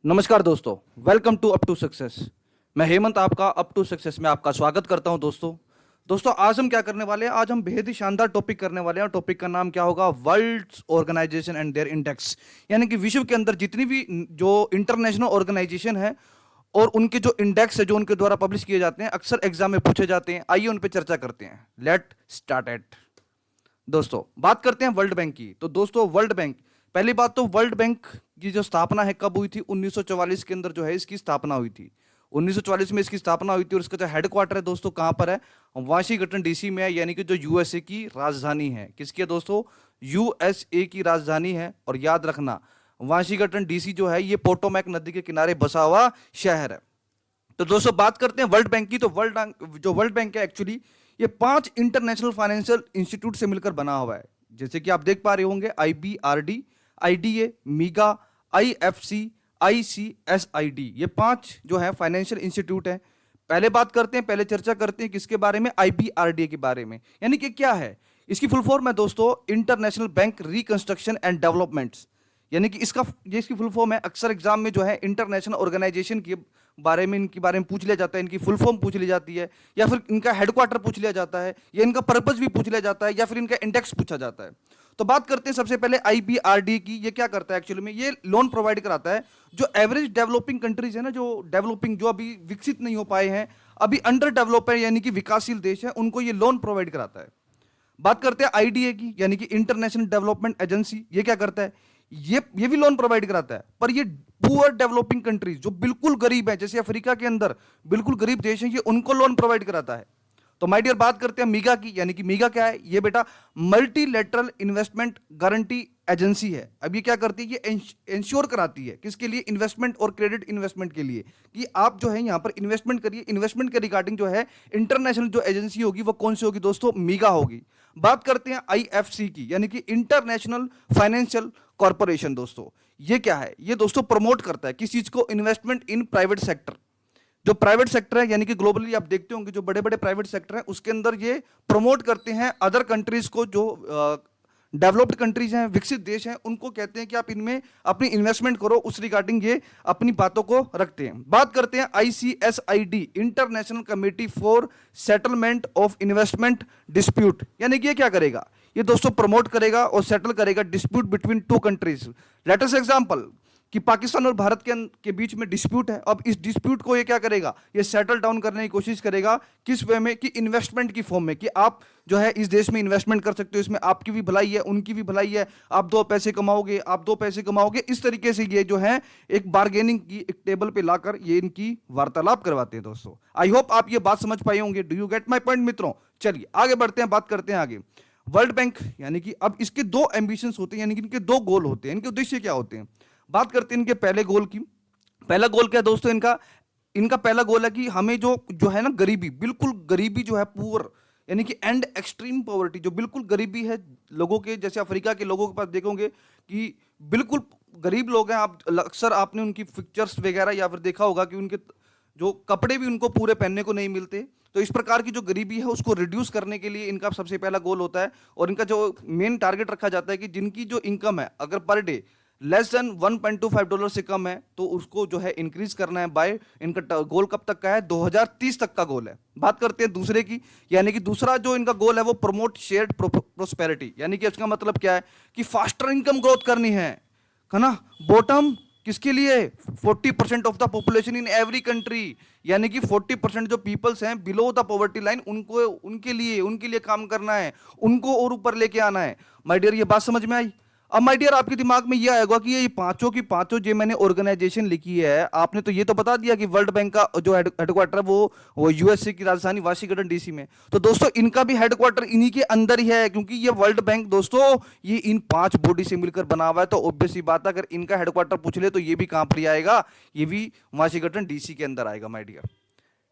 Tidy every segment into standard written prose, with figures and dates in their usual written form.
नमस्कार दोस्तों। Welcome to up to success. मैं हेमंत आपका अप टू सक्सेस में आपका स्वागत करता हूं। दोस्तों आज हम क्या करने वाले हैं? आज हम बेहद ही शानदार टॉपिक करने वाले हैं। टॉपिक का नाम क्या होगा? World organisation and their index. यानी कि विश्व के अंदर जितनी भी जो इंटरनेशनल ऑर्गेनाइजेशन है और उनके जो इंडेक्स है जो उनके द्वारा पब्लिश किए जाते हैं, अक्सर एग्जाम में पूछे जाते हैं। आइए उन पर चर्चा करते हैं। Let start at. दोस्तों बात करते हैं वर्ल्ड बैंक की। तो दोस्तों वर्ल्ड बैंक, पहली बात तो वर्ल्ड बैंक की जो स्थापना है कब हुई थी? 1944 के अंदर जो है इसकी स्थापना हुई थी। 1944 में इसकी स्थापना हुई थी और इसका जो हेडक्वार्टर है दोस्तों कहां पर है? वाशिंगटन डीसी में है। यानी कि जो यूएसए की राजधानी है। किसकी है दोस्तों? यूएसए की राजधानी है। और याद रखना वाशिंगटन डीसी जो है ये पोटोमैक नदी के किनारे बसा हुआ शहर है। तो दोस्तों बात करते हैं वर्ल्ड बैंक की। तो वर्ल्ड बैंक है एक्चुअली ये 5 इंटरनेशनल फाइनेंशियल इंस्टीट्यूट से मिलकर बना हुआ है। जैसे कि आप देख पा रहे होंगे, आईबीआरडी, आईडीए, मीगा, आईएफसी, आईसीएसआईडी, ये 5 जो है फाइनेंशियल इंस्टीट्यूट है। पहले चर्चा करते हैं किसके बारे में? आईबीआरडी के बारे में। यानी कि क्या है इसकी फुल फॉर्म है दोस्तों? International bank reconstruction and developments. यानी कि इसकी फुल फॉर्म है। अक्सर एग्जाम में जो है इंटरनेशनल ऑर्गेनाइजेशन के बारे में इनके बारे में पूछ लिया जाता है। इनकी फुल फॉर्म पूछ ली जाती है, या फिर इनका हेडक्वार्टर पूछ लिया जाता है, या इनका पर्पस भी पूछ लिया जाता है, या फिर इनका इंडेक्स पूछा जाता है। तो बात करते हैं सबसे पहले आईबीआरडी की। ये क्या करता है एक्चुअली में? ये लोन प्रोवाइड कराता है जो एवरेज डेवलपिंग कंट्रीज है ना, जो अभी विकसित नहीं हो पाए हैं, अभी अंडर डेवलप है, यानी कि विकासशील देश है, उनको ये लोन प्रोवाइड कराता है। बात करते हैं आईडीए की, यानी कि इंटरनेशनल डेवलपमेंट एजेंसी। ये क्या करता है? ये भी लोन प्रोवाइड कराता है, पर ये पुअर डेवलपिंग कंट्रीज जो बिल्कुल गरीब है, जैसे अफ्रीका के अंदर बिल्कुल गरीब देश है, ये उनको लोन प्रोवाइड कराता है। तो माय डियर बात करते हैं मीगा की। यानी कि मीगा क्या है? ये बेटा मल्टीलेटरल इन्वेस्टमेंट गारंटी एजेंसी है। अब ये क्या करती है? ये इंश्योर कराती है किसके लिए? इन्वेस्टमेंट और क्रेडिट इन्वेस्टमेंट के लिए, कि आप जो है यहां पर इन्वेस्टमेंट करिए। इन्वेस्टमेंट के रिगार्डिंग जो है इंटरनेशनल जो एजेंसी होगी वो कौन सी होगी दोस्तों? मीगा होगी। बात करते हैं आईएफसी की, यानी कि इंटरनेशनल फाइनेंशियल कॉर्पोरेशन। दोस्तों ये क्या है? ये दोस्तों प्रमोट करता है किस चीज को? Investment in private sector. जो प्राइवेट सेक्टर है, यानी कि ग्लोबली आप देखते होंगे जो बड़े बड़े प्राइवेट सेक्टर हैं उसके अंदर ये प्रमोट करते हैं अदर कंट्रीज को, जो डेवलप्ड कंट्रीज हैं, विकसित देश हैं, उनको कहते हैं कि आप इनमें अपनी इन्वेस्टमेंट करो। उस रिगार्डिंग ये अपनी बातों को रखते हैं। बात करते हैं ICSID, international committee for settlement of investment dispute. यानी कि ये क्या करेगा? ये दोस्तों प्रमोट करेगा और सेटल करेगा dispute between 2 countries. Let us example कि पाकिस्तान और भारत के बीच में डिस्प्यूट है। अब इस डिस्प्यूट को ये क्या करेगा? ये सेटल डाउन करने की कोशिश करेगा। किस वे में? कि इन्वेस्टमेंट की फॉर्म में, कि आप जो है इस देश में इन्वेस्टमेंट कर सकते हो, इसमें आपकी भी भलाई है, उनकी भी भलाई है, आप 2 पैसे कमाओगे, आप 2 पैसे कमाओगे। इस तरीके से ये जो है एक बार्गेनिंग की एक टेबल पे लाकर ये इनकी वार्तालाप करवाते हैं। दोस्तों आई होप आप ये बात समझ पाए होंगे। Do you get my point मित्रों? चलिए आगे बढ़ते हैं, बात करते हैं आगे। वर्ल्ड बैंक, यानी कि अब इसके 2 एम्बिशंस होते हैं, यानी कि इनके 2 गोल होते हैं। इनके उद्देश्य क्या होते हैं? बात करते हैं इनके पहले गोल की। पहला गोल क्या है दोस्तों इनका? इनका पहला गोल है कि हमें जो जो है ना गरीबी, बिल्कुल गरीबी जो है, पुअर, यानी कि एंड एक्सट्रीम पॉवर्टी, जो बिल्कुल गरीबी है लोगों के, जैसे अफ्रीका के लोगों के पास देखोगे कि बिल्कुल गरीब लोग हैं। आप अक्सर आपने उनकी पिक्चर्स वगैरह या फिर देखा होगा कि उनके जो कपड़े भी उनको पूरे पहनने को नहीं मिलते। तो इस प्रकार की जो गरीबी है उसको रिड्यूस करने के लिए इनका सबसे पहला गोल होता है। और इनका जो मेन टारगेट रखा जाता है कि जिनकी जो इनकम है अगर पर डे लेस देन $1.25 से कम है तो उसको जो है इंक्रीज करना है बाय। इनका गोल कब तक का है? 2030 तक का गोल है। बात करते हैं दूसरे की, यानी कि दूसरा जो इनका गोल है वो प्रमोट शेयर्ड प्रोस्पेरिटी। यानी कि इसका मतलब क्या है? कि फास्टर इनकम ग्रोथ करनी है ना। बॉटम किसके लिए? 40% of the population in every country. यानी कि 40% जो पीपल्स हैं बिलो द पॉवर्टी लाइन, उनको उनके लिए काम करना है, उनको और ऊपर लेके आना है। माय डियर ये बात समझ में आई? अब माय डियर आपके दिमाग में ये आएगा कि ये पांचों की पांचों जो मैंने ऑर्गेनाइजेशन लिखी है, आपने तो ये तो बता दिया कि वर्ल्ड बैंक का जो हेडक्वार्टर है वो यूएसए की राजधानी वाशिंगटन डीसी में। तो दोस्तों इनका भी हेडक्वार्टर इन्हीं के अंदर ही है, क्योंकि ये वर्ल्ड बैंक दोस्तों ये इन 5 बॉडी से मिलकर बना हुआ है। तो ऑब्वियस सी बात है, अगर इनका हेडक्वार्टर पूछ ले तो ये भी कहां पर आएगा? ये भी वाशिंगटन डीसी के अंदर आएगा माय डियर।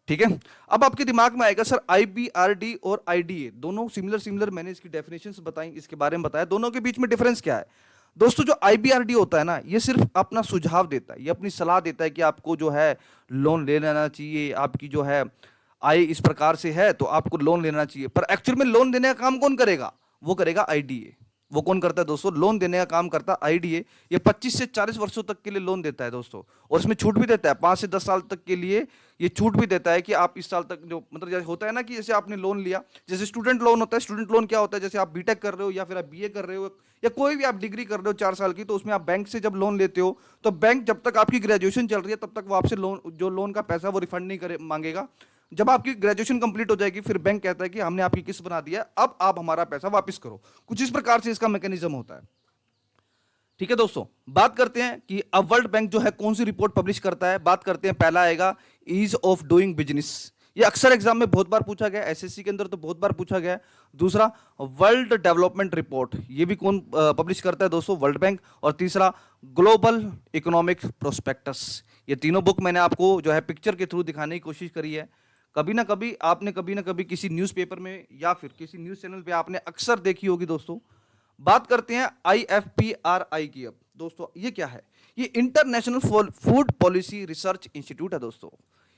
ठीक है। अब आपके दिमाग में आएगा सर आईबीआरडी और आईडीए दोनों सिमिलर, मैंने इसकी डेफिनेशंस बताई, इसके बारे में बताया, दोनों के बीच में डिफरेंस क्या है? दोस्तों जो आईबीआरडी होता है ना, ये सिर्फ अपना सुझाव देता है, ये अपनी सलाह देता है कि आपको जो है लोन ले लेना चाहिए, आपकी जो है आय इस प्रकार से है तो आपको लोन लेना चाहिए। पर एक्चुअल में लोन देने का काम कौन करेगा? वो करेगा आईडीए। वो कौन करता है दोस्तों? लोन देने का काम करता है आईडीए। ये 25 से 40 वर्षों तक के लिए लोन देता है दोस्तों, और इसमें छूट भी देता है, 5 से 10 साल तक के लिए ये छूट भी देता है कि आप इस साल तक, जो मतलब जैसे होता है ना कि जैसे आपने लोन लिया, जैसे स्टूडेंट लोन होता है। स्टूडेंट लोन क्या होता है? जैसे आप बीटेक कर रहे हो या फिर आप बीए कर रहे हो या कोई भी आप डिग्री कर रहे हो 4 साल की, तो उसमें आप बैंक से जब लोन लेते हो तो बैंक जब तक आपकी ग्रेजुएशन चल रही है तब तक वो आपसे लोन, जो लोन का पैसा वो रिफंड नहीं करे मांगेगा। जब आपकी ग्रेजुएशन कंप्लीट हो जाएगी फिर बैंक कहता है कि हमने आपकी किस्त बना दिया, अब आप हमारा पैसा वापस करो। कुछ इस प्रकार से इसका मैकेनिज्म होता है। ठीक है दोस्तों, बात करते हैं कि अब वर्ल्ड बैंक जो है कौन सी रिपोर्ट पब्लिश करता है। बात करते हैं, पहला आएगा ईज ऑफ डूइंग बिजनेस। ये अक्सर एग्जाम में बहुत बार पूछा गया, एसएससी के अंदर तो बहुत बार पूछा गया है। दूसरा वर्ल्ड डेवलपमेंट रिपोर्ट, ये भी कौन पब्लिश करता है दोस्तों? World bank. और तीसरा ग्लोबल इकोनॉमिक प्रोस्पेक्टस। ये तीनों बुक मैंने आपको जो है पिक्चर के थ्रू दिखाने की कोशिश करी है। कभी ना कभी आपने कभी ना कभी किसी न्यूज़पेपर में या फिर किसी न्यूज़ चैनल पे आपने अक्सर देखी होगी दोस्तों। बात करते हैं IFPRI की। अब दोस्तों ये क्या है? ये international food policy research institute है दोस्तों।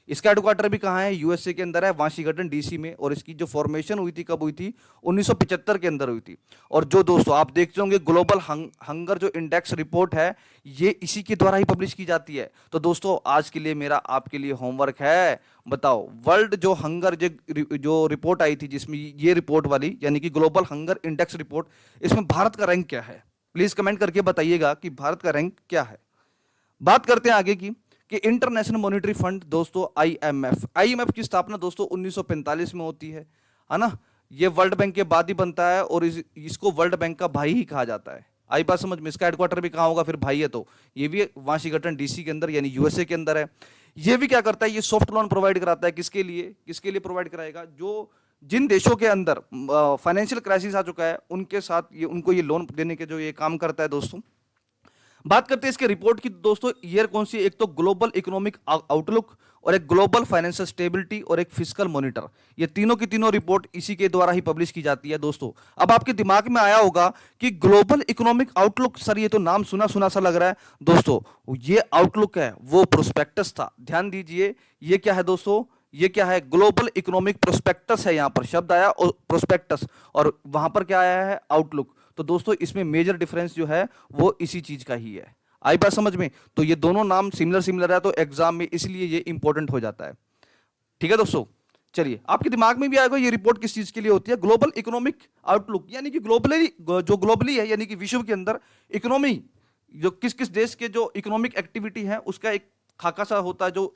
इसका हेडक्वार्टर भी कहाँ है? यूएसए के अंदर है, वाशिंगटन डीसी में। और इसकी जो फॉर्मेशन हुई थी कब हुई थी? 1975 के अंदर हुई थी। और जो दोस्तों आप देखते होंगे ग्लोबल हंगर जो इंडेक्स रिपोर्ट है, ये इसी के द्वारा ही पब्लिश की जाती है। तो दोस्तों आज के लिए मेरा आपके लिए होमवर्क है, बताओ वर्ल्ड जो हंगर जो रिपोर्ट आई थी, जिसमें ये रिपोर्ट वाली यानी कि ग्लोबल हंगर इंडेक्स रिपोर्ट, इसमें भारत का रैंक क्या है? प्लीज कमेंट करके बताइएगा कि भारत का रैंक क्या है। बात करते हैं आगे की कि इंटरनेशनल मॉनेटरी फंड दोस्तों आईएमएफ की स्थापना दोस्तों 1945 में होती है ना। ये वर्ल्ड बैंक के बाद ही बनता है और इसको वर्ल्ड बैंक का भाई ही कहा जाता है। आई बात समझ में? इसका हेडक्वार्टर भी कहाँ होगा फिर भाई है तो? ये भी वाशिंगटन डीसी के अंदर यानी यूएसए के अंदर है। ये भी क्या करता है? ये सॉफ्ट लोन प्रोवाइड कराता है। किसके लिए? किसके लिए प्रोवाइड कराएगा? जो जिन देशों के अंदर फाइनेंशियल क्राइसिस आ चुका है उनके साथ ये उनको ये लोन देने के जो ये काम करता है दोस्तों। बात करते हैं इसके रिपोर्ट की दोस्तों। ईयर कौन सी? एक तो ग्लोबल इकोनॉमिक आउटलुक, और एक ग्लोबल फाइनेंशियल स्टेबिलिटी, और एक फिस्कल मॉनिटर। ये तीनों की तीनों रिपोर्ट इसी के द्वारा ही पब्लिश की जाती है दोस्तों। अब आपके दिमाग में आया होगा कि ग्लोबल इकोनॉमिक आउटलुक, सर ये तो नाम सुना सुना सा लग रहा है दोस्तों। ये आउटलुक है, वो प्रोस्पेक्टस था। ध्यान दीजिए, ये क्या है दोस्तों? ये क्या है? ग्लोबल इकोनॉमिक प्रोस्पेक्टस है। यहां पर शब्द आया और प्रोस्पेक्टस, और वहां पर क्या आया है? आउटलुक। तो दोस्तों इसमें मेजर डिफरेंस जो है वो इसी चीज का ही है। आई बात समझ में? तो ये दोनों नाम सिमिलर सिमिलर है तो एग्जाम में इसलिए ये इंपॉर्टेंट हो जाता है। ठीक है दोस्तों, चलिए आपके दिमाग में भी आएगा ये रिपोर्ट किस चीज के लिए होती है? ग्लोबल इकोनॉमिक आउटलुक, यानी कि ग्लोबली, जो ग्लोबली है यानी कि विश्व के अंदर इकोनॉमी, जो किस किस देश के जो इकोनॉमिक एक्टिविटी है उसका एक खाका सा होता है, जो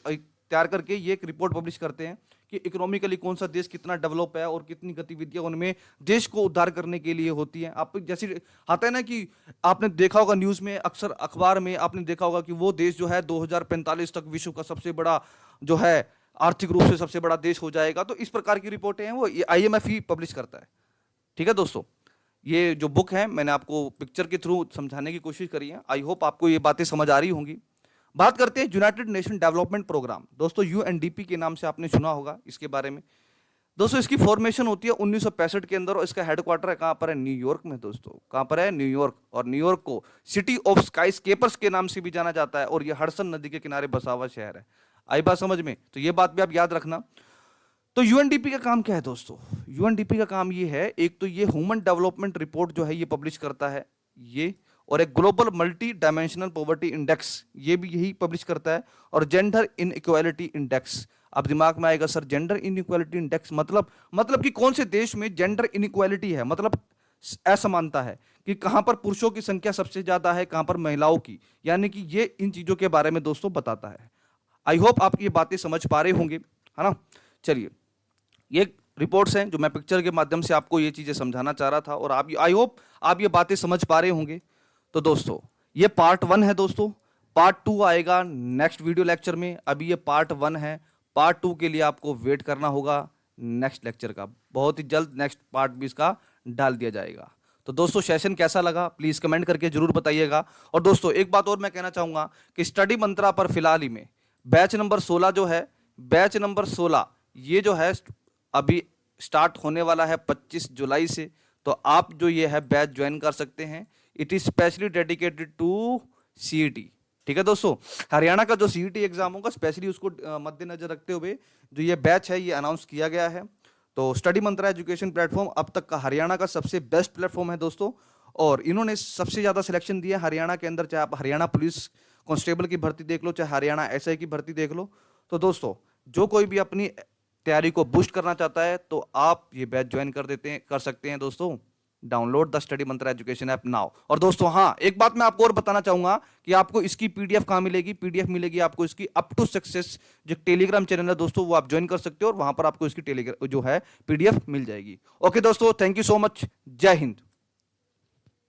तैयार करके ये एक रिपोर्ट पब्लिश करते हैं कि इकोनॉमिकली कौन सा देश कितना डेवलप है और कितनी गतिविधियां उनमें देश को उद्धार करने के लिए होती हैं। आप जैसे आता है ना कि आपने देखा होगा न्यूज़ में, अक्सर अखबार में आपने देखा होगा कि वो देश जो है 2045 तक विश्व का सबसे बड़ा जो है आर्थिक रूप से सबसे बड़ा देश हो जाएगा। तो इस प्रकार की रिपोर्टें हैं वो IMF ही पब्लिश करता है। ठीक है दोस्तों, ये जो बुक है मैंने आपको पिक्चर के थ्रू समझाने की कोशिश करी है। आई होप आपको ये बातें समझ आ रही होंगी। बात करते हैं यूनाइटेड नेशन डेवलपमेंट प्रोग्राम दोस्तों, UNDP के नाम से आपने सुना होगा इसके बारे में दोस्तों। इसकी फॉर्मेशन होती है 1965 के अंदर और इसका हेडक्वार्टर है कहां पर है? न्यूयॉर्क में दोस्तों। कहां पर है? न्यूयॉर्क। और न्यूयॉर्क को सिटी ऑफ स्काई स्केपर्स के नाम से भी जाना जाता है और यह हडसन नदी के किनारे बसा हुआ शहर है। आई बात समझ में? तो ये बात भी आप याद रखना। तो UNDP का काम क्या है दोस्तों? UNDP का काम ये है, एक तो ये ह्यूमन डेवलपमेंट रिपोर्ट जो है ये पब्लिश करता है ये, और एक global multi dimensional poverty index ये भी यही पब्लिश करता है, और जेंडर इनइक्वालिटी इंडेक्स। अब दिमाग में आएगा सर जेंडर इनइक्वालिटी इंडेक्स मतलब कि कौन से देश में जेंडर इनइक्वालिटी है, मतलब असमानता है कि कहां पर पुरुषों की संख्या सबसे ज्यादा है, कहां पर महिलाओं की, यानी कि ये इन चीजों के बारे में दोस्तों बताता है। आई होप आप ये बातें समझ पा रहे होंगे, है ना। चलिए, ये रिपोर्ट्स हैं जो मैं पिक्चर के माध्यम से आपको ये चीजें समझाना चाह रहा था, और आप आई होप आप ये बातें समझ पा रहे होंगे। तो दोस्तों ये पार्ट 1 है दोस्तों, पार्ट 2 आएगा नेक्स्ट वीडियो लेक्चर में। अभी ये पार्ट 1 है, पार्ट 2 के लिए आपको वेट करना होगा नेक्स्ट लेक्चर का। बहुत ही जल्द नेक्स्ट पार्ट भी इसका डाल दिया जाएगा। तो दोस्तों सेशन कैसा लगा प्लीज कमेंट करके जरूर बताइएगा। और दोस्तों एक बात और मैं कहना चाहूंगा कि स्टडी मंत्रा पर फिलहाल ही में बैच नंबर 16 जो है, बैच नंबर 16 ये जो है अभी स्टार्ट होने वाला है 25 जुलाई से। तो आप जो ये है बैच ज्वाइन कर सकते हैं। It is specially dedicated to CET। ठीक है दोस्तों, हरियाणा का जो CET एग्जाम होगा स्पेशली उसको मद्देनजर रखते हुए जो ये बैच है ये अनाउंस किया गया है। तो स्टडी मंत्रा एजुकेशन प्लेटफॉर्म अब तक का हरियाणा का सबसे बेस्ट प्लेटफॉर्म है दोस्तों, और इन्होंने सबसे ज्यादा सिलेक्शन दिया हरियाणा के अंदर, चाहे आप हरियाणा पुलिस कांस्टेबल की भर्ती देख लो, चाहे हरियाणा एसआई की भर्ती देख लो। तो दोस्तों, जो कोई भी अपनी तैयारी को बूस्ट करना चाहता है तो आप ये बैच ज्वाइन कर सकते हैं दोस्तों। डाउनलोड द स्टडी मंत्र एजुकेशन ऐप नाउ। और दोस्तों हाँ, एक बात मैं आपको और बताना चाहूंगा कि आपको इसकी पीडीएफ कहां मिलेगी। पीडीएफ मिलेगी आपको इसकी अप टू सक्सेस जो टेलीग्राम चैनल है दोस्तों, वो आप ज्वाइन कर सकते हो और वहां पर आपको इसकी टेलीग्राम जो है पीडीएफ मिल जाएगी। ओके दोस्तों, थैंक यू सो मच। जय हिंद।